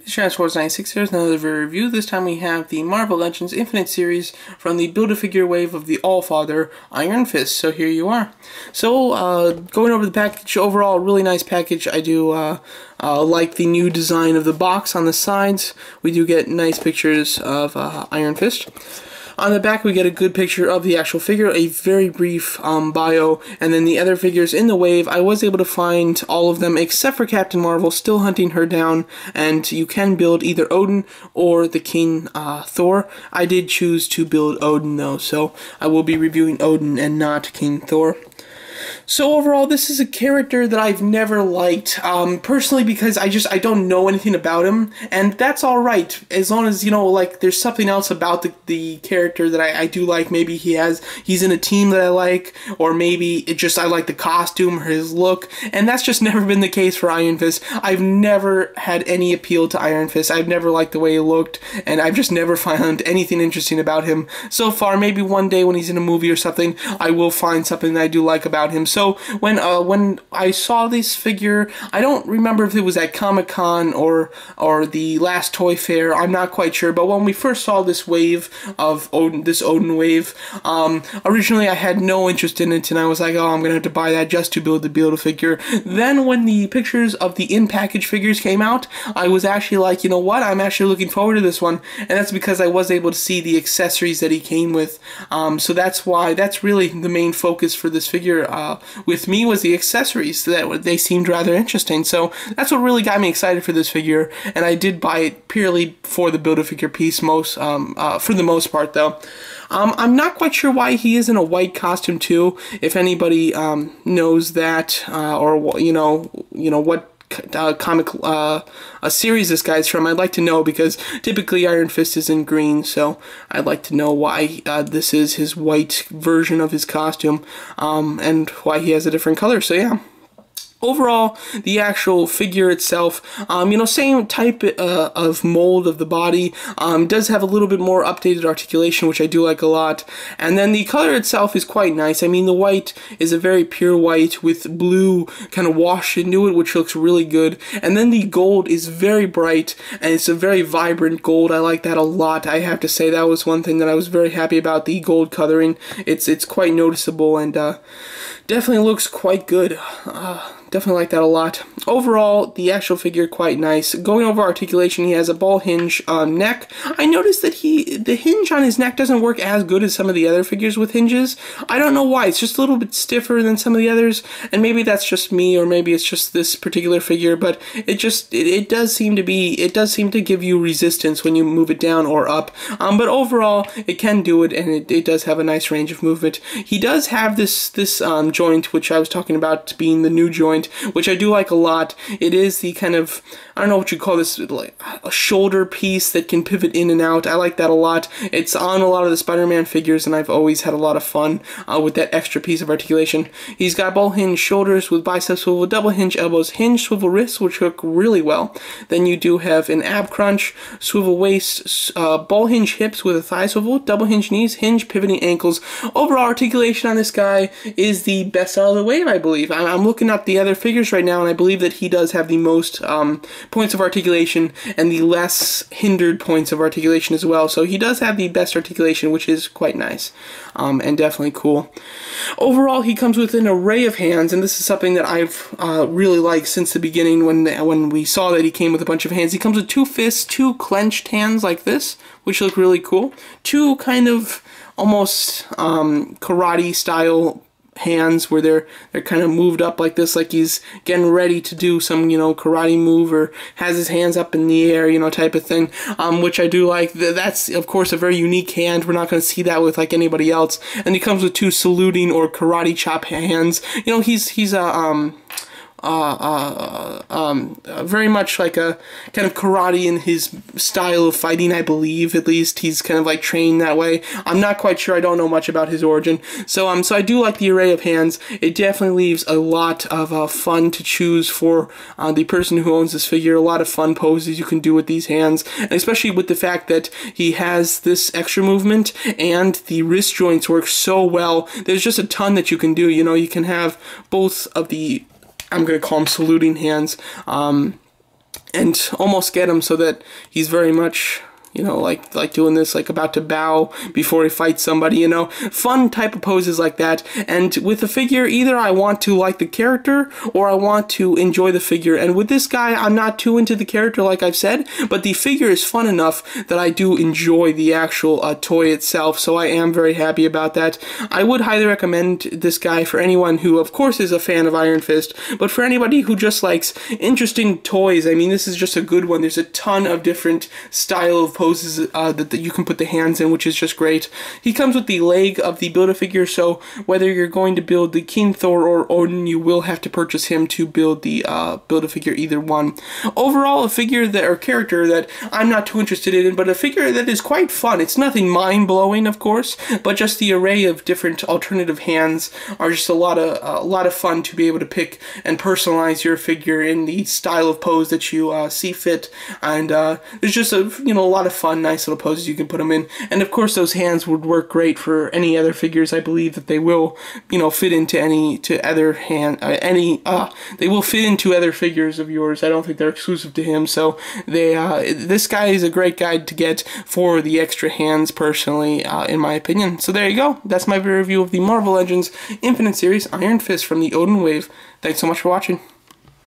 Transports96 here with another review. This time we have the Marvel Legends Infinite series from the Build-A-Figure wave of the All-Father Iron Fist. So here you are. So going over the package, overall really nice package. I do like the new design of the box on the sides. We do get nice pictures of Iron Fist. On the back we get a good picture of the actual figure, a very brief bio, and then the other figures in the wave. I was able to find all of them except for Captain Marvel, still hunting her down, and you can build either Odin or the King Thor. I did choose to build Odin though, so I will be reviewing Odin and not King Thor. So overall, this is a character that I've never liked, personally, because I don't know anything about him, and that's alright, as long as, you know, like, there's something else about the character that I do like. Maybe he's in a team that I like, or maybe I like the costume or his look, and that's just never been the case for Iron Fist. I've never had any appeal to Iron Fist. I've never liked the way he looked, and I've just never found anything interesting about him so far. Maybe one day when he's in a movie or something, I will find something that I do like about him. So when I saw this figure, I don't remember if it was at Comic-Con or the last Toy Fair, I'm not quite sure, but when we first saw this wave of Odin, this Odin wave, originally I had no interest in it, and I was like, oh, I'm gonna have to buy that just to build the Build-A-Figure. Then when the pictures of the in-package figures came out, I was actually like, you know what, I'm actually looking forward to this one, and that's because I was able to see the accessories that he came with, so that's why, that's really the main focus for this figure, with me, was the accessories. That they seemed rather interesting, so that's what really got me excited for this figure, and I did buy it purely for the Build-A-Figure piece, for the most part though. I'm not quite sure why he is in a white costume too. If anybody knows that, or you know what comic a series this guy's from, I'd like to know, because typically Iron Fist is in green, so I'd like to know why this is his white version of his costume, and why he has a different color. So yeah. Overall, the actual figure itself, you know, same type of mold of the body, does have a little bit more updated articulation, which I do like a lot, and then the color itself is quite nice. I mean, the white is a very pure white with blue kind of washed into it, which looks really good, and then the gold is very bright, and it's a very vibrant gold. I like that a lot. I have to say that was one thing that I was very happy about, the gold coloring. It's quite noticeable, and definitely looks quite good. Definitely like that a lot. Overall, the actual figure quite nice. Going over articulation, he has a ball hinge neck. I noticed that the hinge on his neck doesn't work as good as some of the other figures with hinges. I don't know why. It's just a little bit stiffer than some of the others, and maybe that's just me, or maybe it's just this particular figure, but it does seem to give you resistance when you move it down or up. But overall, it can do it, and it does have a nice range of movement. He does have this joint, which I was talking about being the new joint, which I do like a lot. It is the kind of, I don't know what you call this, like a shoulder piece that can pivot in and out. I like that a lot. It's on a lot of the Spider-Man figures, and I've always had a lot of fun with that extra piece of articulation. He's got ball hinge shoulders with bicep swivel, double hinge elbows, hinge swivel wrists, which look really well. Then you do have an ab crunch, swivel waist, ball hinge hips with a thigh swivel, double hinge knees, hinge pivoting ankles. Overall articulation on this guy is the best out of the wave, I believe. I'm looking at the other figures right now, and I believe that he does have the most points of articulation and the less hindered points of articulation as well. So he does have the best articulation, which is quite nice, and definitely cool. Overall, he comes with an array of hands, and this is something that I've really liked since the beginning when we saw that he came with a bunch of hands. He comes with two fists, two clenched hands like this, which look really cool. Two kind of almost karate style hands where they're kind of moved up like this, like he's getting ready to do some, you know, karate move, or has his hands up in the air, you know, type of thing, which I do like. That's of course a very unique hand. We're not going to see that with like anybody else. And he comes with two saluting or karate chop hands. You know, he's very much like a kind of karate in his style of fighting, I believe. At least he's kind of like trained that way. I'm not quite sure. I don't know much about his origin. So so I do like the array of hands. It definitely leaves a lot of fun to choose for the person who owns this figure. A lot of fun poses you can do with these hands, and especially with the fact that he has this extra movement and the wrist joints work so well. There's just a ton that you can do. You know, you can have both of the, I'm going to call them saluting hands, and almost get him so that he's very much, you know, like doing this, like about to bow before he fights somebody, you know. Fun type of poses like that. And with the figure, either I want to like the character or I want to enjoy the figure. And with this guy, I'm not too into the character, like I've said, but the figure is fun enough that I do enjoy the actual toy itself. So I am very happy about that. I would highly recommend this guy for anyone who, of course, is a fan of Iron Fist, but for anybody who just likes interesting toys. I mean, this is just a good one. There's a ton of different style of poses that you can put the hands in, which is just great. He comes with the leg of the Build-A-Figure, so whether you're going to build the King Thor or Odin, you will have to purchase him to build the Build-A-Figure, either one. Overall, a figure that, or character that I'm not too interested in, but a figure that is quite fun. It's nothing mind-blowing, of course, but just the array of different alternative hands are just a lot of fun to be able to pick and personalize your figure in the style of pose that you see fit. And there's just a lot of fun, nice little poses you can put them in. And of course, those hands would work great for any other figures. I believe that they will, fit into they will fit into other figures of yours. I don't think they're exclusive to him. So this guy is a great guy to get for the extra hands, personally, in my opinion. So there you go. That's my review of the Marvel Legends Infinite Series Iron Fist from the Odin Wave. Thanks so much for watching.